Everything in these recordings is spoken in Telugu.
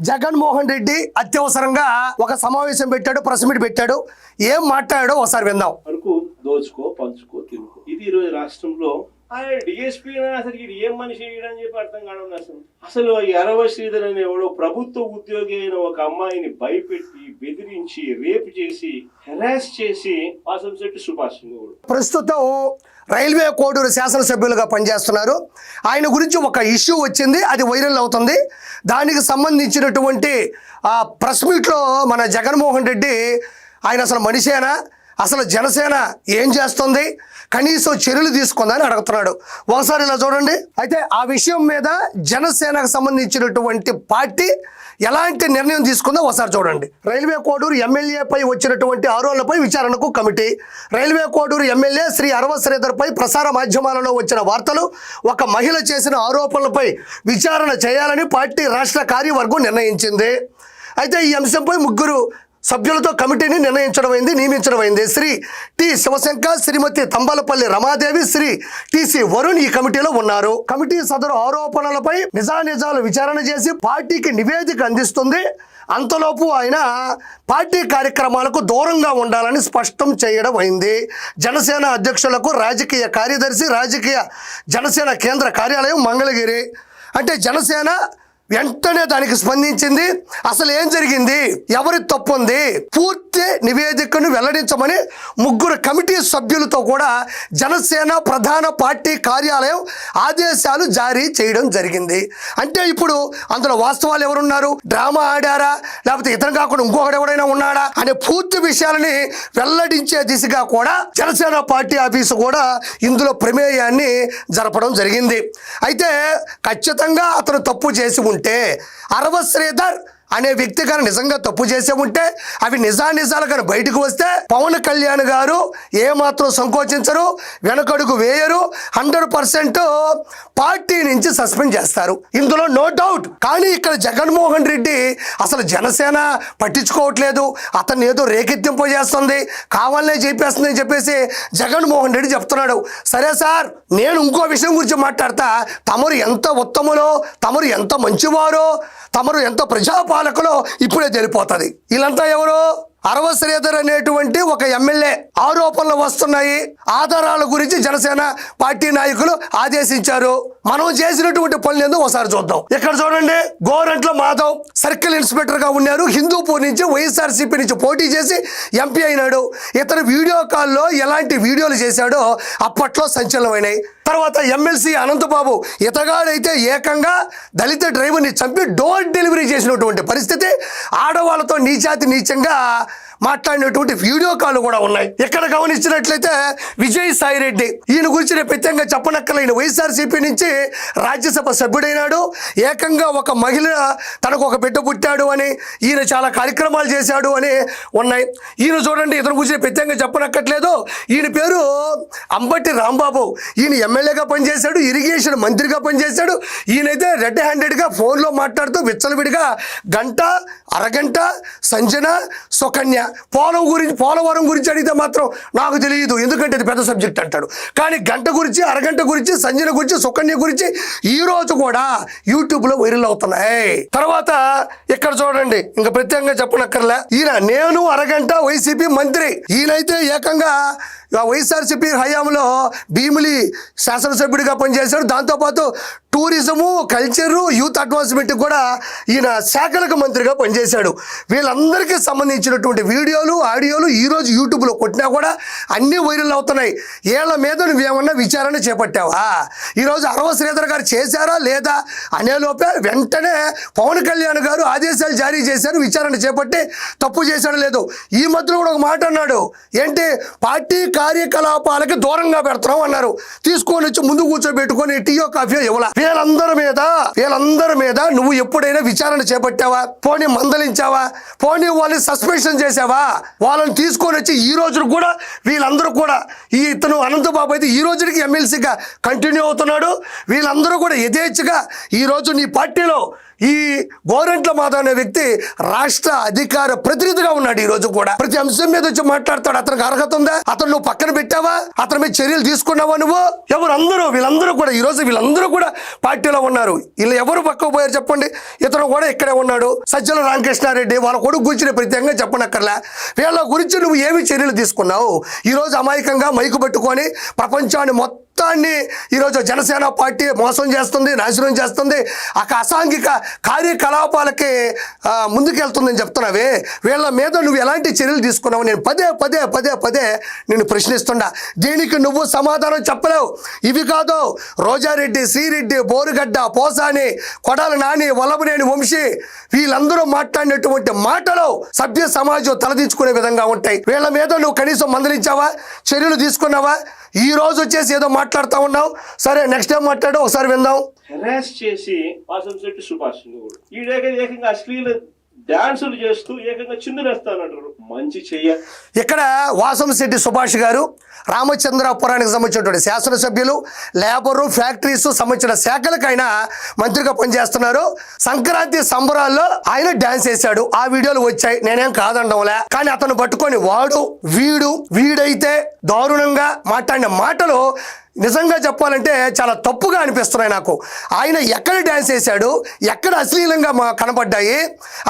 జగన్మోహన్ రెడ్డి అత్యవసరంగా ఒక సమావేశం పెట్టాడు, ప్రెస్ మీట్ పెట్టాడు. ఏం మాట్లాడాడో ఒకసారి విందాం. వరకు దోచుకో పంచుకో తినుకో, ఇది ఈరోజు రాష్ట్రంలో డిఎస్పీ అసలు ఇది ఏం మనిషి అని చెప్పి అర్థం కావడం. అసలు ఎరవ శ్రీధర్ అనే ఎవడో ప్రభుత్వ ఉద్యోగి అయిన ఒక అమ్మాయిని భయపెట్టి బెదిరించి రేపు చేసి హెరాస్ చేసి వాసంశెట్టి సుభాష్ ప్రస్తుతం రైల్వే కోడూరు శాసనసభ్యులుగా పనిచేస్తున్నారు. ఆయన గురించి ఒక ఇష్యూ వచ్చింది, అది వైరల్ అవుతుంది. దానికి సంబంధించినటువంటి ప్రెస్ మీట్లో మన జగన్మోహన్ రెడ్డి ఆయన అసలు మనిషేనా, అసలు జనసేన ఏం చేస్తుంది, కనీసం చర్యలు తీసుకుందని అడుగుతున్నాడు. ఒకసారి ఇలా చూడండి. అయితే ఆ విషయం మీద జనసేనకు సంబంధించినటువంటి పార్టీ ఎలాంటి నిర్ణయం తీసుకుందో ఒకసారి చూడండి. రైల్వే కోడూరు ఎమ్మెల్యేపై వచ్చినటువంటి ఆరోపణలపై విచారణకు committee. Railway Koduru MLA Shri Arava శ్రీధర్పై ప్రసార మాధ్యమాలలో వచ్చిన వార్తలు, ఒక మహిళ చేసిన ఆరోపణలపై విచారణ చేయాలని పార్టీ రాష్ట్ర కార్యవర్గం నిర్ణయించింది. అయితే ఈ అంశంపై ముగ్గురు సభ్యులతో కమిటీని నియమించడమైంది. శ్రీ టి శివశంకర్, శ్రీమతి తంబాలపల్లి రమాదేవి, శ్రీ టిసి వరుణ్ ఈ కమిటీలో ఉన్నారు. కమిటీ సదరు ఆరోపణలపై నిజాలు విచారణ చేసి పార్టీకి నివేదిక అందిస్తుంది. అంతలోపు ఆయన పార్టీ కార్యక్రమాలకు దూరంగా ఉండాలని స్పష్టం చేయడం అయింది. జనసేన అధ్యక్షులకు రాజకీయ కార్యదర్శి, జనసేన కేంద్ర కార్యాలయం మంగళగిరి. అంటే జనసేన వెంటనే దానికి స్పందించింది. అసలు ఏం జరిగింది, ఎవరి తప్పు ఉంది, పూర్తి నివేదికను వెల్లడించమని ముగ్గురు కమిటీ సభ్యులతో కూడా జనసేన ప్రధాన పార్టీ కార్యాలయం ఆదేశాలు జారీ చేయడం జరిగింది. అంటే ఇప్పుడు అందులో వాస్తవాలు ఎవరున్నారు, డ్రామా ఆడారా, లేకపోతే ఇతను కాకుండా ఇంకొకటి ఎవరైనా ఉన్నాడా అనే పూర్తి విషయాలని వెల్లడించే దిశగా కూడా జనసేన పార్టీ ఆఫీసు కూడా ఇందులో ప్రమేయాన్ని జరపడం జరిగింది. అయితే ఖచ్చితంగా అతను తప్పు చేసి ఉంటే, అరవ శ్రీధర్ అనే వ్యక్తి కానీ నిజంగా తప్పు చేసే ఉంటే అవి నిజాలు కానీ బయటకు వస్తే పవన్ కళ్యాణ్ గారు ఏమాత్రం సంకోచించరు, వెనకడుగు వేయరు, 100% పార్టీ నుంచి సస్పెండ్ చేస్తారు. ఇందులో నో డౌట్. కానీ ఇక్కడ జగన్మోహన్ రెడ్డి అసలు జనసేన పట్టించుకోవట్లేదు, అతన్ని ఏదో రేకెత్తింపు చేస్తుంది, కావాలనే చెప్పేస్తుంది అని చెప్పేసి జగన్మోహన్ రెడ్డి చెప్తున్నాడు. సరే సార్, నేను ఇంకో విషయం గురించి మాట్లాడతా. తమరు ఎంత ఉత్తములో, తమరు ఎంత మంచివారో, తమరు ఎంత ప్రజాపాలకులో ఇప్పుడే తెలిపోతుంది. వీళ్ళంతా ఎవరు, అరవ శ్రీధర్ అనేటువంటి ఒక ఎమ్మెల్యే. ఆరోపణలు వస్తున్నాయి, ఆధారాల గురించి జనసేన పార్టీ నాయకులు ఆదేశించారు. మనం చేసినటువంటి పనులు ఏందో ఒకసారి చూద్దాం. ఇక్కడ చూడండి, గోరంట్ల మాధవ్ సర్కిల్ ఇన్స్పెక్టర్ గా ఉన్నారు. హిందూపూర్ నుంచి వైఎస్ఆర్సీపీ నుంచి పోటీ చేసి ఎంపీ అయినాడు. ఇతను వీడియో కాల్లో ఎలాంటి వీడియోలు చేశాడో అప్పట్లో సంచలనమైనాయి. తర్వాత ఎమ్మెల్సీ అనంతబాబు, ఇతగాడైతే ఏకంగా దళిత డ్రైవర్ని చంపి డోర్ డెలివరీ చేసినటువంటి పరిస్థితి, ఆడవాళ్ళతో నీచంగా మాట్లాడినటువంటి వీడియో కాల్ కూడా ఉన్నాయి. ఇక్కడ గమనించినట్లయితే విజయసాయి రెడ్డి, ఈయన గురించి నేను ప్రత్యేకంగా చెప్పనక్కర్లేని వైఎస్ఆర్సీపీ నుంచి రాజ్యసభ సభ్యుడైనాడు. ఏకంగా ఒక మహిళ తనకు ఒక బిడ్డ పుట్టాడు అని, ఈయన చాలా కార్యక్రమాలు చేశాడు అని ఉన్నాయి. ఈయన చూడండి, ఇతని గురించి ప్రత్యేకంగా చెప్పనక్కర్లేదు. ఈయన పేరు అంబటి రాంబాబు. ఈయన ఎమ్మెల్యేగా పనిచేశాడు, ఇరిగేషన్ మంత్రిగా పనిచేశాడు. ఈయనైతే రెడ్ హ్యాండెడ్గా ఫోన్లో మాట్లాడుతూ విచ్చలవిడిగా గంట అరగంట సంజన సుకన్య పోలవరం గురించి అడిగితే మాత్రం నాకు తెలియదు, ఎందుకంటే అది పెద్ద సబ్జెక్ట్ అంటాడు. కానీ గంట గురించి, అరగంట గురించి, సంజన గురించి, సుకన్య గురించి ఈ రోజు కూడా యూట్యూబ్లో వైరల్ అవుతున్నాయి. తర్వాత ఇక్కడ చూడండి, ఇంకా ప్రత్యేకంగా చెప్పనక్కర్లే, ఈయన నేను అరగంట వైసీపీ మంత్రి. ఈయనైతే ఏకంగా వైఎస్ఆర్సీపీ హయాంలో భీమిలి శాసనసభ్యుడిగా పనిచేశాడు. దాంతోపాటు టూరిజము, కల్చరు, యూత్ అడ్వాన్స్మెంట్ కూడా ఈయన శాఖలకు మంత్రిగా పనిచేశాడు. వీళ్ళందరికీ సంబంధించినటువంటి వీడియోలు, ఆడియోలు ఈరోజు యూట్యూబ్లో కొట్టినా కూడా అన్నీ వైరల్ అవుతున్నాయి. వీళ్ళ మీద నువ్వేమన్నా విచారణ చేపట్టావా? ఈరోజు అరవ శ్రీధర్ గారు చేశారా లేదా అనేలోపే వెంటనే పవన్ కళ్యాణ్ గారు ఆదేశాలు జారీ చేశారు, విచారణ చేపట్టి తప్పు చేశాడో లేదు. ఈ మధ్యలో కూడా ఒక మాట అన్నాడు, ఏంటి పార్టీ కార్యకలాపాలకి దూరంగా పెడతాం అన్నారు. తీసుకొని వచ్చి ముందు కూర్చోబెట్టుకొని టీయో కాఫీయో ఇవ్వాల. వీళ్ళందరి మీద నువ్వు ఎప్పుడైనా విచారణ చేపట్టావా? పోనీ మందలించావా? పోనీ వాళ్ళని సస్పెన్షన్ చేసావా? వాళ్ళని తీసుకొని వచ్చి ఈ రోజు కూడా వీళ్ళందరూ కూడా, ఈ ఇతను అనంతబాబు అయితే ఈ రోజుకి ఎమ్మెల్సీగా కంటిన్యూ అవుతున్నాడు. వీళ్ళందరూ కూడా యథేచ్ఛగా ఈ రోజు నీ పార్టీలో ఈ గోరంట్ల మాధవ్ అనే వ్యక్తి రాష్ట్ర అధికార ప్రతినిధిగా ఉన్నాడు. ఈ రోజు కూడా ప్రతి అంశం మీద వచ్చి మాట్లాడతాడు. అతనికి అర్హత ఉందా? అతను నువ్వు పక్కన పెట్టావా? అతని మీద చర్యలు తీసుకున్నావా నువ్వు? ఎవరు వీళ్ళందరూ కూడా ఈ రోజు వీళ్ళందరూ కూడా పార్టీలో ఉన్నారు. వీళ్ళు ఎవరు పక్కకు పోయారు చెప్పండి? ఇతను కూడా ఇక్కడే ఉన్నాడు. సజ్జల రామకృష్ణారెడ్డి వాళ్ళ కొడుకు గురించి ప్రత్యేకంగా చెప్పనక్కర్లే. వీళ్ళ గురించి నువ్వు ఏమి చర్యలు తీసుకున్నావు? ఈరోజు అమాయకంగా మైకు పట్టుకొని ప్రపంచాన్ని మొత్తాన్ని ఈరోజు జనసేన పార్టీ మోసం చేస్తుంది, నాశనం చేస్తుంది, అసాంఘిక కార్యకలాపాలకి ముందుకెళ్తుందని చెప్తున్నావే. వీళ్ళ మీద నువ్వు ఎలాంటి చర్యలు తీసుకున్నావు? నేను పదే నేను ప్రశ్నిస్తున్నా. దీనికి నువ్వు సమాధానం చెప్పలేవు. ఇవి కాదు, రోజారెడ్డి, శ్రీరెడ్డి, బోరుగడ్డ, పోసాని, కొడాల నాని, వల్లభనేని వంశీ వీళ్ళందరూ మాట్లాడినటువంటి మాటలు సభ్య సమాజం తలదించుకునే విధంగా ఉంటాయి. వీళ్ళ మీద నువ్వు కనీసం మందలించావా? చర్యలు తీసుకున్నావా? ఈ రోజు వచ్చేసి ఏదో మాట్లాడుతూ ఉన్నావు. సరే, నెక్స్ట్ టైం మాట్లాడు, ఒకసారి విందాం. హెరాస్ చేసి వాసంశెట్టి సుభాష్ ఈ ఏకంగా అశ్లీల డాన్సులు చేస్తూ ఏకంగా చిందులేస్తానంటారు. మంచి చెయ్య. ఇక్కడ వాసంశెట్టి సుభాష్ గారు రామచంద్రపురానికి సంబంధించినటువంటి శాసనసభ్యులు, లేబరు, ఫ్యాక్టరీస్ సంబంధించిన శాఖలకు ఆయన మంత్రిగా పనిచేస్తున్నారు. సంక్రాంతి సంబరాల్లో ఆయన డాన్స్ చేశాడు. ఆ వీడియోలు వచ్చాయి, నేనేం కాదండంలే. కానీ అతను పట్టుకొని వీడైతే దారుణంగా మాట్లాడిన మాటలు నిజంగా చెప్పాలంటే చాలా తప్పుగా అనిపిస్తున్నాయి నాకు. ఆయన ఎక్కడ డ్యాన్స్ చేశాడు, ఎక్కడ అశ్లీలంగా కనపడ్డాయి,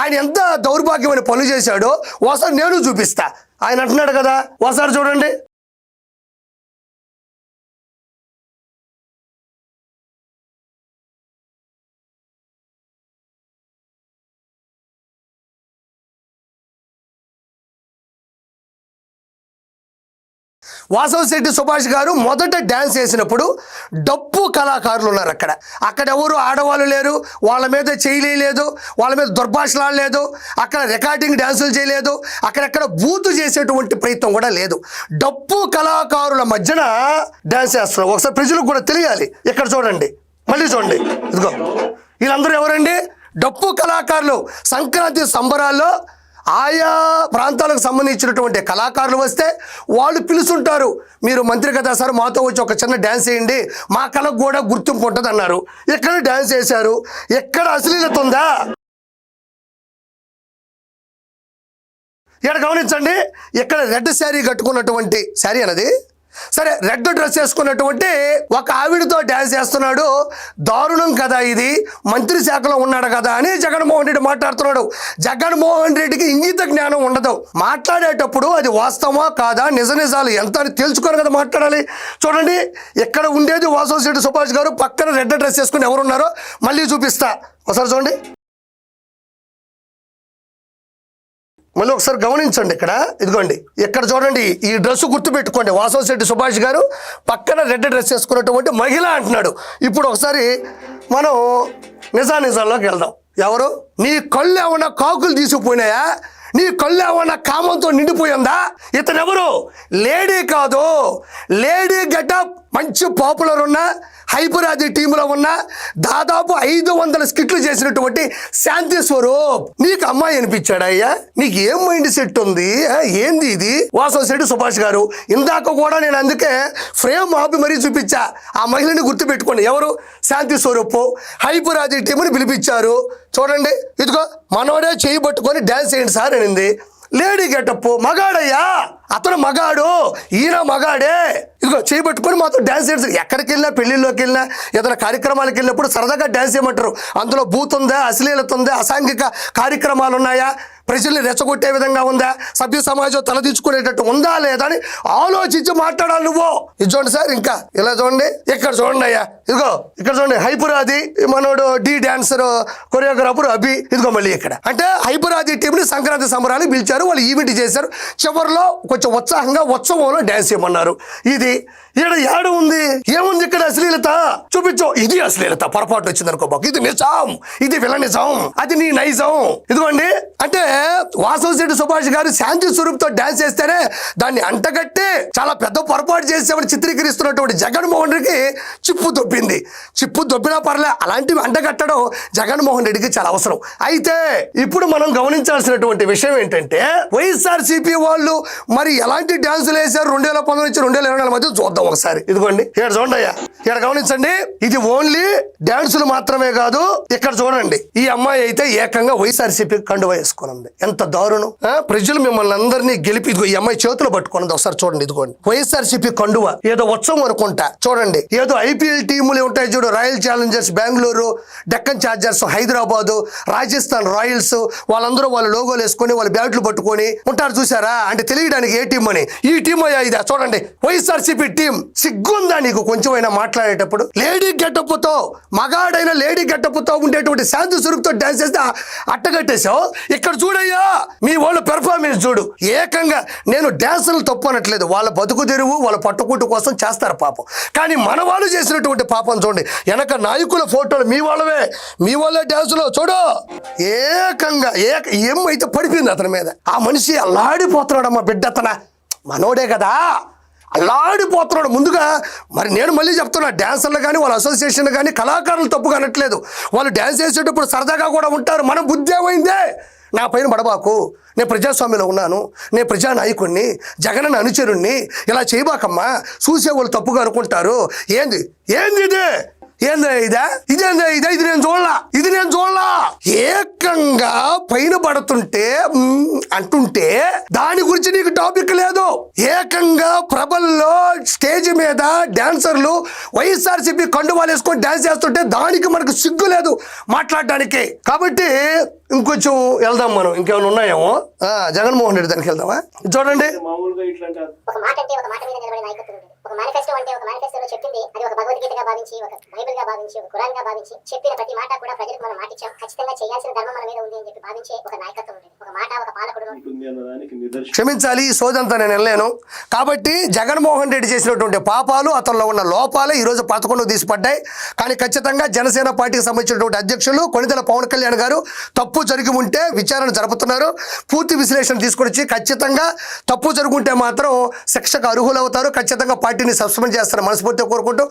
ఆయన ఎంత దౌర్భాగ్యమైన పనులు చేశాడో ఒకసారి నేను చూపిస్తా. ఆయన అంటున్నాడు కదా, ఒకసారి చూడండి. వాసంశెట్టి సుభాష్ గారు మొదట డ్యాన్స్ చేసినప్పుడు డప్పు కళాకారులు ఉన్నారు. అక్కడ ఎవరు ఆడవాళ్ళు లేరు, వాళ్ళ మీద చేయలేదు, వాళ్ళ మీద దుర్భాషలాడలేదు, అక్కడ రికార్డింగ్ డ్యాన్సులు చేయలేదు, అక్కడెక్కడ బూతు చేసేటువంటి ప్రయత్నం కూడా లేదు. డప్పు కళాకారుల మధ్యన డ్యాన్స్ చేస్తున్నారు. ఒకసారి ప్రజలకు కూడా తెలియాలి. ఇక్కడ చూడండి, మళ్ళీ చూడండి. ఇదిగో వీళ్ళందరూ ఎవరండి? డప్పు కళాకారులు. సంక్రాంతి సంబరాల్లో ఆయా ప్రాంతాలకు సంబంధించినటువంటి కళాకారులు వస్తే వాళ్ళు పిలుచుంటారు. మీరు మంత్రి కదా సార్, మాతో వచ్చి ఒక చిన్న డ్యాన్స్ చేయండి, మా కళకు కూడా గుర్తింపు ఉంటుంది అన్నారు. ఎక్కడ డ్యాన్స్ చేశారు? ఎక్కడ అశ్లీలత ఉందా? ఇక్కడ గమనించండి. ఇక్కడ రెడ్ శారీ కట్టుకున్నటువంటి శారీ అన్నది సరే, రెడ్ డ్రెస్ వేసుకున్నటువంటి ఒక ఆవిడతో డ్యాన్స్ చేస్తున్నాడు. దారుణం కదా ఇది, మంత్రి శాఖలో ఉన్నాడు కదా అని జగన్మోహన్ రెడ్డి మాట్లాడుతున్నాడు. జగన్మోహన్ రెడ్డికి ఇంగిత జ్ఞానం ఉండదు. మాట్లాడేటప్పుడు అది వాస్తవమా కాదా, నిజాలు ఎంత అని తెలుసుకొని కదా మాట్లాడాలి. చూడండి, ఇక్కడ ఉండేది వాసంశెట్టి సుభాష్ గారు, పక్కన రెడ్ డ్రెస్ వేసుకుని ఎవరున్నారో మళ్ళీ చూపిస్తా. ఒకసారి చూడండి, మళ్ళీ ఒకసారి గమనించండి. ఇదిగోండి, ఇక్కడ చూడండి, ఈ డ్రెస్ గుర్తుపెట్టుకోండి. వాసంశెట్టి సుభాష్ గారు పక్కన రెడ్ డ్రెస్ వేసుకున్నటువంటి మహిళ అంటున్నాడు. ఇప్పుడు ఒకసారి మనం నిజాల్లోకి వెళ్దాం. ఎవరు? నీ కళ్ళు ఏమన్నా కాకులు తీసుకుపోయినాయా? నీ కళ్ళు ఏమన్నా కామంతో నిండిపోయిందా? ఇతనెవరు? లేడీ కాదు, లేడీ గెటప్, మంచి పాపులర్ ఉన్న హైపరాది టీంలో ఉన్న దాదాపు 500 స్కిట్లు చేసినటువంటి శాంతి స్వరూప్ నీకు అమ్మాయి అనిపించాడా? అయ్యా, నీకు ఏం మైండ్ సెట్ ఉంది? ఏంది ఇది? వాసంశెట్టి సుభాష్ గారు ఇందాక కూడా నేను అందుకే ఫ్రేమ్ ఆపి మరీ చూపించా. ఆ మహిళని గుర్తుపెట్టుకోండి. ఎవరు? శాంతి స్వరూప్. హైపరాది టీంని పిలిపించారు. చూడండి, ఇదిగో మనోడే చేయి పట్టుకొని డ్యాన్స్ చేయండి సార్ అనింది. లేడీ గెటప్, మగాడయ్యా, అతను మగాడు, ఈయన మగాడే. ఇదిగో చేయబట్టుకొని మాతో డ్యాన్స్ చేస్తారు. ఎక్కడికి వెళ్ళినా, పెళ్లిళ్ళలోకి వెళ్ళినా, ఏదైనా కార్యక్రమాలకు వెళ్ళినప్పుడు సరదాగా డ్యాన్స్ చేయమంటారు. అందులో బూత్ ఉందా, అశ్లీలత ఉందా, అసాంఘిక కార్యక్రమాలు ఉన్నాయా, ప్రజల్ని రెచ్చగొట్టే విధంగా ఉందా, సభ్య సమాజం తలదించుకునేటట్టు ఉందా లేదా అని ఆలోచించి మాట్లాడాలి నువ్వు. ఇది చూడండి సార్, ఇంకా ఇలా చూడండి, ఇక్కడ చూడండి అయ్యా, ఇదిగో ఇక్కడ చూడండి, హైపరాది మనోడు డి డాన్సర్ కొరియోగ్రాఫర్ అభి. ఇదిగో మళ్ళీ ఇక్కడ అంటే హైపరాది టీంని సంక్రాంతి సంబరాలు పిలిచారు, వాళ్ళు ఈవెంట్ చేశారు. చివరిలో కొంచెం ఉత్సాహంగా ఉత్సవంలో డ్యాన్స్ చేయమన్నారు. ఇది ఇక్కడ ఏడు ఉంది, ఏముంది ఇక్కడ? అశ్లీలత చూపించు. ఇది అశ్లీలత, పొరపాటు వచ్చింది అనుకో బాబు. ఇది నిజం, ఇది విలనిజం, అది నీ నైజం. ఇదిగోండి, అంటే వాసంశెట్టి సుభాష్ గారు శాంతి స్వరూప్తో డ్యాన్స్ చేస్తేనే దాన్ని అంటగట్టి చాలా పెద్ద పొరపాటు చేసేవాడు చిత్రీకరిస్తున్నటువంటి జగన్మోహన్ రెడ్డికి చిప్పు దొబ్బింది. చిప్పు దొబ్బినా పర్లే, అలాంటివి అంటగట్టడం జగన్మోహన్ రెడ్డికి చాలా అవసరం. అయితే ఇప్పుడు మనం గమనించాల్సినటువంటి విషయం ఏంటంటే, వైఎస్ఆర్సీపీ వాళ్ళు మరి ఎలాంటి డ్యాన్సులు వేశారు 2019 నుంచి 2024 మధ్య చూద్దాం. చూద్దాం ఒకసారి. ఇదిగోండి ఇక్కడ చూడండి అయ్యా, ఇక్కడ గమనించండి. ఇది ఓన్లీ డాన్సులు మాత్రమే కాదు. ఇక్కడ చూడండి, ఈ అమ్మాయి అయితే ఏకంగా వైఎస్ఆర్సీపీ కండువా వేసుకున్నది. ఎంత దారుణం! ప్రజలు మిమ్మల్ని అందరినీ గెలిపి, ఇదిగో ఈ అమ్మాయి చేతులు పట్టుకున్నది. ఒకసారి చూడండి, ఇదిగోండి వైఎస్ఆర్సీపీ కండువా. ఏదో ఉత్సవం అనుకుంటా. చూడండి, ఏదో ఐపీఎల్ టీములు ఉంటాయి చూడు, royal Challengers Bengaluru, Deccan chargers Hyderabad, Rajasthan Royals, వాళ్ళందరూ వాళ్ళ లోగోలు వేసుకొని వాళ్ళ బ్యాట్లు పట్టుకొని ఉంటారు చూసారా? అంటే తెలియడానికి ఏ టీం అని. ఈ టీం అయ్యా ఇదా, చూడండి వైఎస్ఆర్సీపీ టీం. సిగ్గుందా నీకు కొంచెమైనా మాట్లాడేటప్పుడు? లేడీ గెటప్ తో, మగాడైన లేడీ గెటప్ తో ఉండేటువంటి శాంతి స్వరూప్తో డాన్స్ చేస్తే అట్టగట్టేశావు. ఇక్కడ చూడయ్యా, మీ వాళ్ళు పెర్ఫార్మెన్స్ చూడు. ఏకంగా నేను డాన్సులు తప్పు అనట్లేదు, వాళ్ళ బతుకు తెరువు, వాళ్ళ పట్టుకుంటు కోసం చేస్తారు పాపం. కానీ మన వాళ్ళు చేసినటువంటి పాపం చూడండి. వెనక నాయకుల ఫోటోలు మీ వాళ్ళే డాన్సులో చూడు. ఏకంగా ఏమైతే పడిపోయింది అతని మీద. ఆ మనిషి అల్లాడిపోతున్నాడమ్మా. బిడ్డ అతన మనోడే కదా, అల్లాడిపోతున్నాడు. ముందుగా మరి నేను మళ్ళీ చెప్తున్నా, డ్యాన్సర్లు కానీ వాళ్ళ అసోసియేషన్ కానీ కళాకారులు తప్పుగా అనట్లేదు. వాళ్ళు డ్యాన్స్ చేసేటప్పుడు సరదాగా కూడా ఉంటారు. మనం బుద్ధి ఏమైందే? నా పైన పడబాకు, నేను ప్రజాస్వామ్యంలో ఉన్నాను, నేను ప్రజానాయకుడిని, జగన్ అనుచరుణ్ణి, ఇలా చేయబాకమ్మా, చూసేవాళ్ళు తప్పుగా అనుకుంటారు. ఏంది ఇది? ఇది నేను చూడలా. ఏకంగా పైన పడుతుంటే అంటుంటే దాని గురించి నీకు టాపిక్ లేదు. ఏకంగా ప్రభల్లో స్టేజ్ మీద డాన్సర్లు వైఎస్ఆర్సీపీ కండువాలు వేసుకొని డాన్స్ చేస్తుంటే దానికి మనకు సిగ్గు లేదు మాట్లాడడానికి. కాబట్టి ఇంకొంచెం వెళ్దాం మనం. ఇంకేమైనా ఉన్నాయేమో. జగన్మోహన్ రెడ్డి దానికి వెళ్దామా? చూడండి, మామూలుగా ఇట్లా ఒక మాట అంటే ఒక మాట మీద నిలబడే నాయకత్వం ఉంది. ఒక మేనిఫెస్టో అంటే ఒక మేనిఫెస్టోలో చెప్పింది అది ఒక భగవద్గీతగా భావించి, ఒక బైబిల్ గా భావించి, ఒక ఖురాన్ గా భావించి చెప్పిన ప్రతి మాట కూడా ప్రజలకు మనం మాటిచ్చాం, ఖచ్చితంగా చేయాల్సిన ధర్మం మన మీద ఉంది అని చెప్పి భావించే ఒక నాయకత్వం ఉంది. ఒక మాట ఒక పాలకుడు ఉంటుంది అన్నదానికి నిదర్శనం. క్షమించాలి, ఈ సోదంతా నేను వెళ్ళాను. కాబట్టి జగన్మోహన్ రెడ్డి చేసినటువంటి పాపాలు, అతనిలో ఉన్న లోపాలే ఈరోజు 11 తీసిపడ్డాయి. కానీ ఖచ్చితంగా జనసేన పార్టీకి సంబంధించినటువంటి అధ్యక్షులు కొణిదెల పవన్ కళ్యాణ్ గారు తప్పు జరిగి ఉంటే విచారణ జరుపుతున్నారు. పూర్తి విశ్లేషణ తీసుకొచ్చి ఖచ్చితంగా తప్పు జరుగుంటే మాత్రం శిక్షకు అర్హులవుతారు. ఖచ్చితంగా పార్టీని సస్పెండ్ చేస్తారని మనస్ఫూర్తిగా కోరుకుంటూ